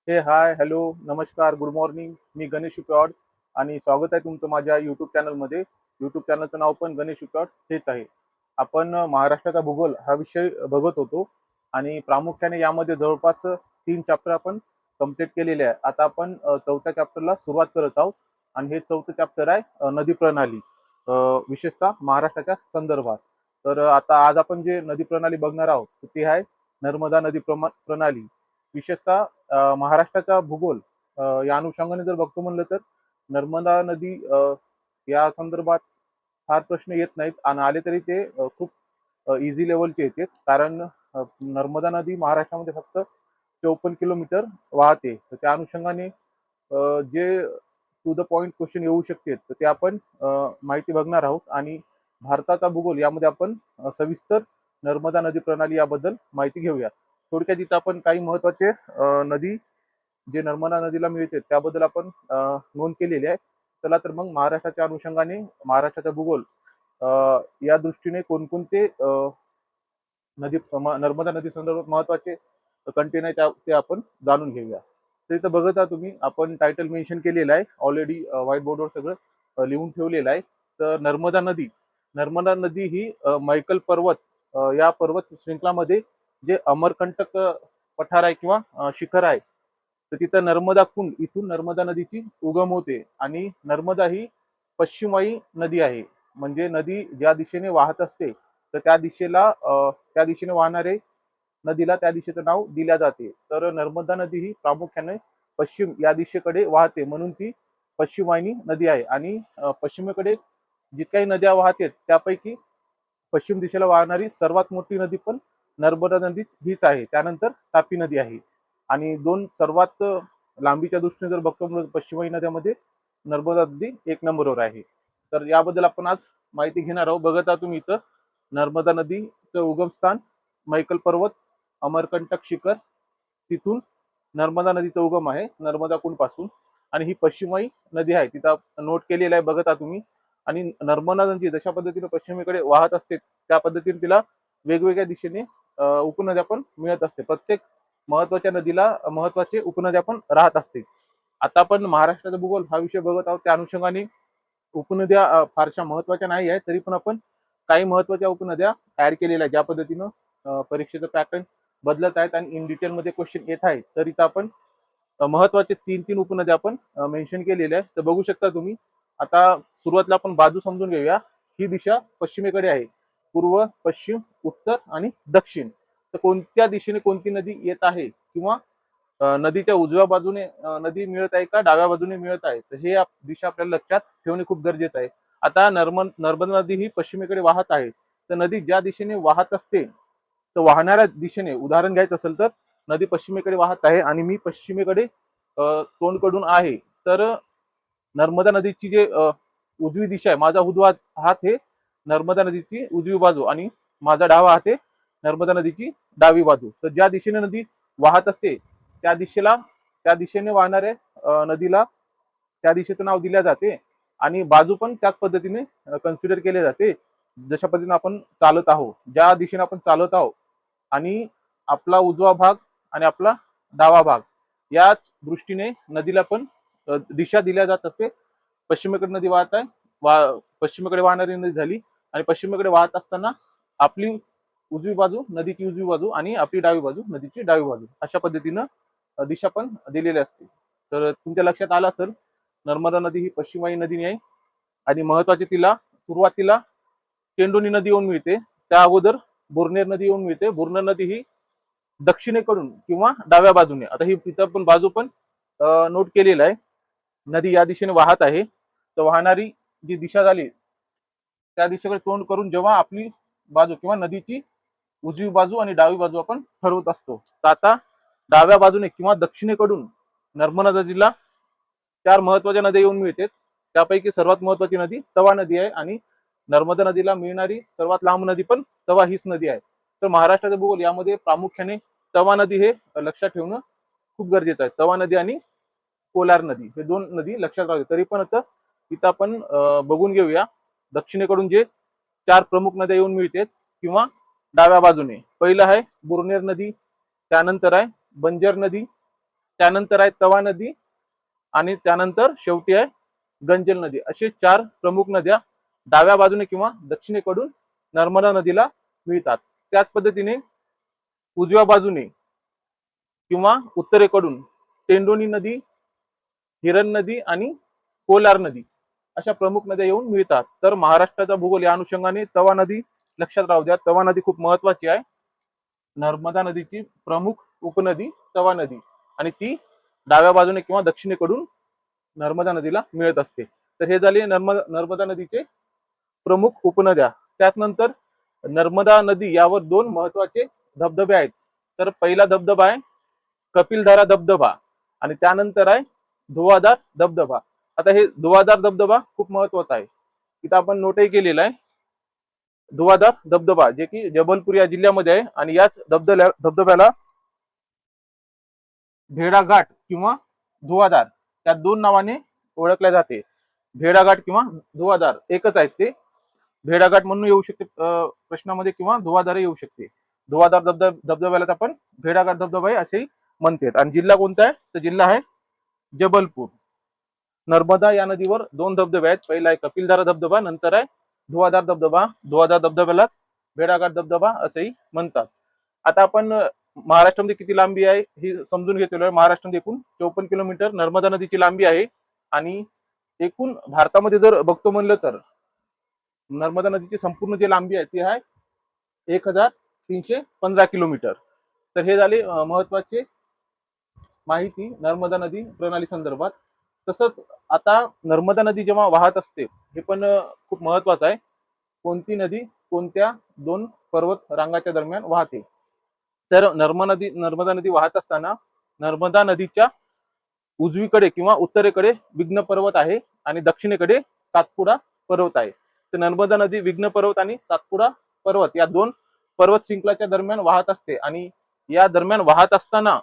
हे hi hello नमस्कार good morning. मी गणेश उपवाड आणि स्वागत आहे तुमचं माझ्या यूट्यूब चॅनलमध्ये. यूट्यूब चॅनलचं नाव पण गणेश उपवाड हेच आहे. आपण महाराष्ट्राचा भूगोल हा विषय बघत होतो आणि प्रामुख्याने यामध्ये जवळपास 3 चॅप्टर आपण कम्प्लीट केलेले आहे. आता आपण चौथ्या चॅप्टरला सुरुवात करत आहोत आणि हे चौथं चॅप्टर आहे नदी प्रणाली, विशेषतः महाराष्ट्राच्या संदर्भात. तर आता आज आपण जे नदी प्रणाली बघणार आहोत ते आहे नर्मदा नदी प्रणाली. विशेषतः महाराष्ट्राचा भूगोल या अनुषंगाने जर बघतो म्हणलं तर नर्मदा नदी या संदर्भात फार प्रश्न येत नाहीत आणि आले तरी ते खूप इझी लेवलचे येते. कारण नर्मदा नदी महाराष्ट्रामध्ये फक्त 54 किलोमीटर वाहते. तर त्या अनुषंगाने जे टू द पॉइंट क्वेश्चन येऊ शकते तर ते आपण माहिती बघणार आहोत आणि भारताचा भूगोल यामध्ये आपण सविस्तर नर्मदा नदी प्रणाली याबद्दल माहिती घेऊया. थोडक्यात इथं आपण काही महत्वाचे नदी जे नर्मदा नदीला मिळते त्याबद्दल आपण नोंद केलेली आहे. चला तर मग महाराष्ट्राच्या अनुषंगाने महाराष्ट्राचा भूगोल या दृष्टीने कोणकोणते नर्मदा नदी संदर्भात महत्वाचे कंटेन आहे ते आपण जाणून घेऊया. तर इथं बघत आहात तुम्ही, आपण टायटल मेन्शन केलेलं आहे ऑलरेडी, व्हाईट बोर्डवर सगळं लिहून ठेवलेलं आहे. तर नर्मदा नदी ही मैकल पर्वत या पर्वत शृंखलामध्ये जे अमरकंटक पठार आहे किंवा शिखर आहे, तर तिथं नर्मदा कुंड इथून नर्मदा नदीची उगम होते आणि नर्मदा ही पश्चिमवाही नदी आहे. म्हणजे नदी ज्या दिशेने वाहत असते तर त्या दिशेने वाहणारे नदीला त्या दिशेचं नाव दिल्या जाते. तर नर्मदा नदी ही प्रामुख्याने पश्चिम या दिशेकडे वाहते म्हणून ती पश्चिमवाहिनी नदी आहे. आणि पश्चिमेकडे जितक्याही नद्या वाहतात त्यापैकी पश्चिम दिशेला वाहणारी सर्वात मोठी नदी पण नर्मदा नदी हीच आहे. त्यानंतर तापी नदी आहे. आणि दोन सर्वात लांबीच्या दृष्टीने जर बघतो पश्चिमवाही नद्यामध्ये नर्मदा नदी 1 नंबरवर आहे. तर याबद्दल आपण आज माहिती घेणार आहोत. बघत आहात तुम्ही इथं नर्मदा नदीचं उगमस्थान मैकल पर्वत, अमरकंटक शिखर, तिथून नर्मदा नदीचा उगम आहे नर्मदा कुंड पासून. आणि ही पश्चिमवाही नदी आहे तिथं नोट केलेलं आहे, बघत आहात तुम्ही. आणि नर्मदा नदी जशा पद्धतीने पश्चिमेकडे वाहत असते त्या पद्धतीने तिला वेगवेगळ्या दिशेने उपनद्या पण मिळत असते. प्रत्येक महत्वाच्या नदीला महत्वाचे उपनद्या पण राहत असते. आता आपण महाराष्ट्राचा भूगोल हा विषय बघत आहोत त्या अनुषंगाने उपनद्या फारशा महत्वाच्या नाही आहेत, तरी पण आपण काही महत्वाच्या उपनद्या ऍड केलेल्या आहेत. ज्या पद्धतीनं परीक्षेचं पॅटर्न बदलत आहेत आणि इन डिटेल मध्ये क्वेश्चन येत आहेत, तर इथं आपण महत्वाचे 3 उपनद्या आपण मेन्शन केलेल्या आहेत. तर बघू शकता तुम्ही. आता सुरुवातीला आपण बाजू समजून घेऊया. ही दिशा पश्चिमेकडे आहे, पूर्व, पश्चिम, उत्तर आणि दक्षिण. तर कोणत्या दिशेने कोणती नदी येत आहे किंवा नदीच्या उजव्या बाजूने नदी मिळत आहे का डाव्या बाजूने मिळत आहे, तर हे दिशा आपल्याला लक्षात ठेवणे खूप गरजेचं आहे. आता नर्मदा नदी ही पश्चिमेकडे वाहत आहे. तर नदी ज्या दिशेने वाहत असते तर वाहणाऱ्या दिशेने उदाहरण घ्यायचं असेल तर नदी पश्चिमेकडे वाहत आहे आणि मी पश्चिमेकडे तोंड कडून आहे. तर नर्मदा नदीची जे उजवी दिशा आहे, माझा उजवा हात हे नर्मदा नदीची उजवी बाजू आणि माझा डावा हात हे नर्मदा नदीची डावी बाजू. तर ज्या दिशेने नदी वाहत असते त्या दिशेने वाहणाऱ्या नदीला त्या दिशेचं नाव दिल्या जाते आणि बाजू पण त्याच पद्धतीने कन्सिडर केले जाते. जशा पद्धतीने आपण चालत आहोत, ज्या दिशेने आपण चालत आहोत आणि आपला उजवा भाग आणि आपला डावा भाग याच दृष्टीने नदीला पण दिशा दिल्या जात असते. पश्चिमेकडे नदी वाहत आहे, पश्चिमेकडे वाहणारी नदी झाली आणि पश्चिमेकडे वाहत असताना आपली उजवी बाजू नदीची उजवी बाजू आणि आपली डावी बाजू नदीची डावी बाजू अशा पद्धतीनं दिशा पण दिलेली असते. तर तुमच्या लक्षात आलं असेल, नर्मदा नदी ही पश्चिमवाही नदी आहे आणि महत्वाची तिला सुरुवातीला केंडोनी नदी येऊन मिळते. त्या अगोदर बोरनेर नदी येऊन मिळते. बोरनेर नदी ही दक्षिणेकडून किंवा डाव्या बाजूने, आता ही इथं पण बाजू पण नोट केलेलं आहे. नदी या दिशेने वाहत आहे तर वाहणारी जी दिशा झाली त्या दिशेकडे तोंड करून जेव्हा आपली बाजू किंवा नदीची उजवी बाजू आणि डावी बाजू आपण ठरवत असतो, तर आता डाव्या बाजूने किंवा दक्षिणेकडून नर्मदा नदीला 4 महत्वाच्या नद्या येऊन मिळतात. त्यापैकी सर्वात महत्वाची नदी तवा नदी आहे आणि नर्मदा नदीला मिळणारी सर्वात लांब नदी पण तवा हीच नदी आहे. तर महाराष्ट्राचा भूगोल यामध्ये प्रामुख्याने तवा नदी हे लक्षात ठेवणं खूप गरजेचं आहे. तवा नदी आणि कोलार नदी हे दोन नदी लक्षात राहते. तरी पण आता इथं आपण बघून घेऊया दक्षिणेकडून जे 4 प्रमुख नद्या येऊन मिळतात किंवा डाव्या बाजूने. पहिलं आहे बुरनेर नदी, त्यानंतर आहे बंजर नदी, त्यानंतर आहे तवा नदी आणि त्यानंतर शेवटी आहे गंजल नदी. असे 4 प्रमुख नद्या डाव्या बाजूने किंवा दक्षिणेकडून नर्मदा नदीला मिळतात. त्याच पद्धतीने उजव्या बाजूने किंवा उत्तरेकडून टेंडोनी नदी, हिरण नदी आणि कोलार नदी अशा प्रमुख नद्या येऊन मिळतात. तर महाराष्ट्राचा भूगोल या अनुषंगाने तवा नदी लक्षात राहू द्या. तवा नदी खूप महत्वाची आहे. नर्मदा नदीची प्रमुख उपनदी तवा नदी आणि ती डाव्या बाजूने किंवा दक्षिणेकडून नर्मदा नदीला मिळत असते. तर हे झाले नर्मदा नदीचे प्रमुख उपनद्या. त्यानंतर नर्मदा नदी यावर 2 महत्वाचे धबधबे आहेत. तर पहिला धबधबा आहे कपिलधारा धबधबा आणि त्यानंतर आहे धुवाधार धबधबा. आता हे धुवाधार धबधबा खूप महत्वाचा आहे. इथं आपण नोटही केलेला आहे. धुवाधार धबधबा जे की जबलपूर या जिल्ह्यामध्ये आहे आणि याच धबधब्याला भेड़ाघाट किंवा धुवाधार या 2 नावाने ओळखले जाते. भेड़ाघाट किंवा धुवाधार एकच आहेत ते. भेड़ाघाट म्हणून येऊ शकते प्रश्नामध्ये किंवा धुवाधार येऊ शकते. धुवाधार धबधब्याला आपण भेड़ाघाट धबधबा आहे असेही म्हणतात. आणि जिल्हा कोणता आहे तर जिल्हा आहे जबलपूर. नर्मदा या नदीवर 2 धबधबे आहेत. पहिला आहे कपिलधारा धबधबा, नंतर आहे धुवाधार धबधबा. धुवाधार धबधब्यालाच भेड़ाघाट धबधबा असेही म्हणतात. आता आपण महाराष्ट्रामध्ये किती लांबी आहे ही समजून घेतलेलो आहे. महाराष्ट्रामध्ये एकूण 54 किलोमीटर नर्मदा नदीची लांबी आहे आणि एकूण भारतामध्ये जर बघतो म्हणलं तर नर्मदा नदीची संपूर्ण जी लांबी आहे ती आहे 1315 किलोमीटर. तर हे झाले महत्वाचे माहिती नर्मदा नदी प्रणाली संदर्भात. तसंच आता नर्मदा नदी जेव्हा वाहत असते हे पण खूप महत्वाचं आहे. कोणती नदी कोणत्या 2 पर्वत रांगाच्या दरम्यान वाहते. तर नर्मदा नदी वाहत असताना नर्मदा नदीच्या उजवीकडे किंवा उत्तरेकडे विघ्न पर्वत आहे आणि दक्षिणेकडे सातपुडा पर्वत आहे. तर नर्मदा नदी विघ्न पर्वत आणि सातपुडा पर्वत या 2 पर्वत शृंखलाच्या दरम्यान वाहत असते आणि या दरम्यान वाहत असताना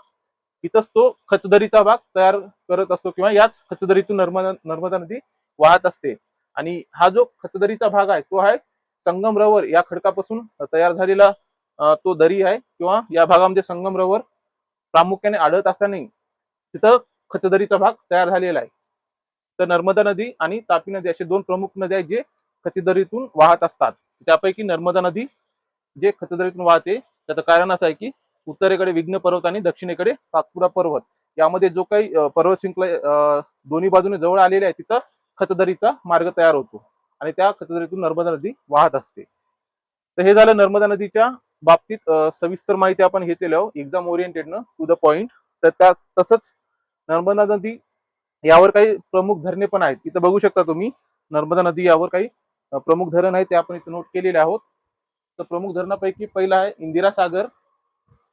इथंच तो खचदरीचा भाग तयार करत असतो किंवा याच खचदरीतून नर्मदा नदी वाहत असते. आणि हा जो खचदरीचा भाग आहे तो आहे संगमरवर या खडकापासून तयार झालेला तो दरी आहे किंवा या भागामध्ये संगमरवर प्रामुख्याने आढळत असताना तिथं खचदरीचा भाग तयार झालेला आहे. तर नर्मदा नदी आणि तापी नदी असे 2 प्रमुख नद्या आहेत जे खचदरीतून वाहत असतात. त्यापैकी नर्मदा नदी जे खचदरीतून वाहते त्याचं कारण असं आहे की उत्तरेकडे विघ्न पर्वत आणि दक्षिणेकडे सातपुडा पर्वत यामध्ये जो काही पर्वत शृंखला दोन्ही बाजूने जवळ आलेले आहे तिथं खचदरीचा मार्ग तयार होतो आणि त्या खचदरीतून नर्मदा नदी वाहत असते. तर हे झालं नर्मदा नदीच्या बाबतीत सविस्तर माहिती आपण घेतलेली आहोत एक्झाम ओरिएंटेडनं टू द पॉइंट. तर त्या तसंच नर्मदा नदी यावर काही प्रमुख धरणे पण आहेत. इथं बघू शकता तुम्ही नर्मदा नदी यावर काही प्रमुख धरण आहेत ते आपण इथे नोट केलेले आहोत. तर प्रमुख धरणापैकी पहिला आहे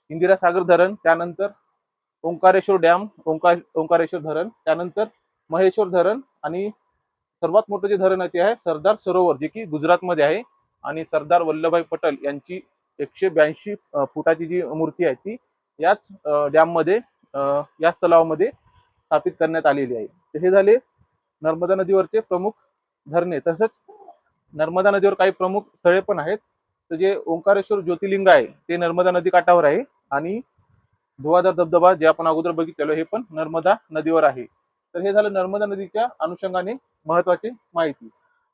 इंदिरा सागर धरण, त्यानंतर ओंकारेश्वर डॅम, ओंकारेश्वर धरण, त्यानंतर महेश्वर धरण आणि सर्वात मोठं जे धरण आहे ते आहे सरदार सरोवर जे की गुजरातमध्ये आहे आणि सरदार वल्लभभाई पटेल यांची 182 फुटाची जी मूर्ती आहे ती याच डॅम मध्ये याच तलावामध्ये स्थापित करण्यात आलेली आहे. तर हे झाले नर्मदा नदीवरचे प्रमुख धरणे. तसंच नर्मदा नदीवर काही प्रमुख स्थळे पण आहेत. तर जे ओंकारेश्वर ज्योतिर्लिंग आहे ते नर्मदा नदी काठावर आहे आणि धुवाधार धबधबा जे आपण अगोदर बघितलेलो हे पण नर्मदा नदीवर आहे. तर हे झालं नर्मदा नदीच्या अनुषंगाने महत्वाची माहिती.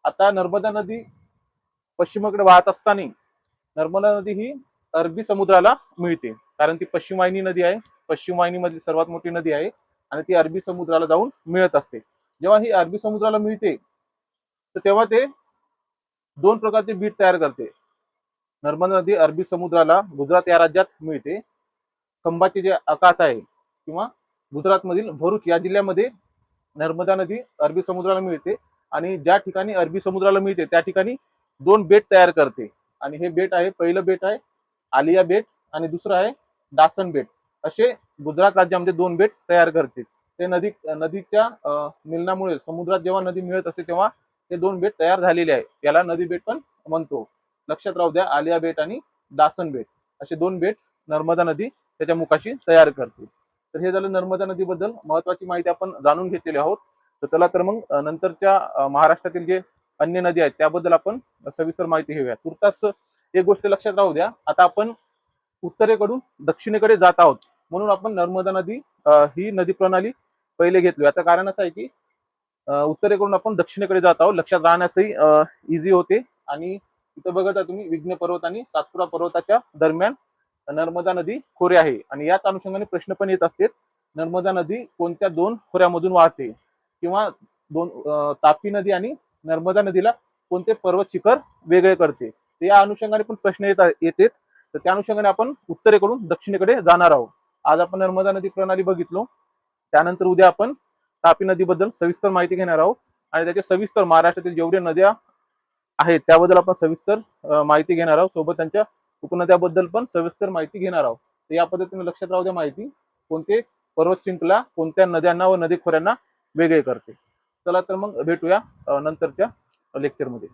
आता नर्मदा नदी पश्चिमेकडे वाहत असताना नर्मदा नदी ही अरबी समुद्राला मिळते कारण ती पश्चिम वाहिनी नदी आहे. पश्चिम वाहिनीमधली सर्वात मोठी नदी आहे आणि ती अरबी समुद्राला जाऊन मिळत असते. जेव्हा ही अरबी समुद्राला मिळते तर तेव्हा ते 2 प्रकारचे बीट तयार करते. नर्मदा नदी अरबी समुद्राला गुजरात या राज्यात मिळते. खंबाचे जे आखात आहे किंवा गुजरातमधील भरूच या जिल्ह्यामध्ये नर्मदा नदी अरबी समुद्राला मिळते आणि ज्या ठिकाणी अरबी समुद्राला मिळते त्या ठिकाणी 2 बेट तयार करते आणि हे बेट आहे पहिलं बेट आहे आलिया बेट आणि दुसरं आहे दासन बेट. असे गुजरात राज्यामध्ये 2 बेट तयार करते. ते नदीच्या मिलनामुळे समुद्रात जेव्हा नदी मिळत असते तेव्हा ते 2 बेट तयार झालेले आहे. याला नदी बेट पण म्हणतो. लक्षात राहू द्या आलिया बेट आणि दासन बेट असे 2 बेट नर्मदा नदी त्याच्या मुखाशी तयार करते. तर हे झालं नर्मदा नदीबद्दल महत्वाची माहिती आपण जाणून घेतलेली आहोत. तर चला तर मग नंतरच्या महाराष्ट्रातील जे अन्य नदी आहेत त्याबद्दल आपण सविस्तर माहिती घेऊया. तुर्तास एक गोष्ट लक्षात राहू द्या आता आपण उत्तरेकडून दक्षिणेकडे जात आहोत म्हणून आपण नर्मदा नदी ही नदी प्रणाली पहिले घेतली. याचं कारण असं आहे की उत्तरेकडून आपण दक्षिणेकडे जात आहोत, लक्षात राहण्यासही इझी होते. आणि इथं बघत आहे तुम्ही विघ्न पर्वत आणि सातपुडा पर्वताच्या दरम्यान नर्मदा नदी खोरे आहे. आणि याच अनुषंगाने प्रश्न पण येत असते, नर्मदा नदी कोणत्या दोन खोऱ्यामधून वाहते, किंवा तापी नदी आणि नर्मदा नदीला कोणते पर्वत शिखर वेगळे करते. तर या अनुषंगाने पण प्रश्न येतात. तर त्या अनुषंगाने आपण उत्तरेकडून दक्षिणेकडे जाणार आहोत. आज आपण नर्मदा नदी प्रणाली बघितलो, त्यानंतर उद्या आपण तापी नदीबद्दल सविस्तर माहिती घेणार आहोत. आणि त्याचे सविस्तर महाराष्ट्रातील जेवढे नद्या आहेत त्याबद्दल आपण सविस्तर माहिती घेणार आहोत. सोबत त्यांच्या उपनद्याबद्दल पण सविस्तर माहिती घेणार आहोत. तर या पद्धतीने लक्षात राहू द्या माहिती, कोणते पर्वत शृंखला कोणत्या नद्यांना व नदी खोऱ्यांना वेगळे करते. चला तर मग भेटूया नंतरच्या लेक्चरमध्ये.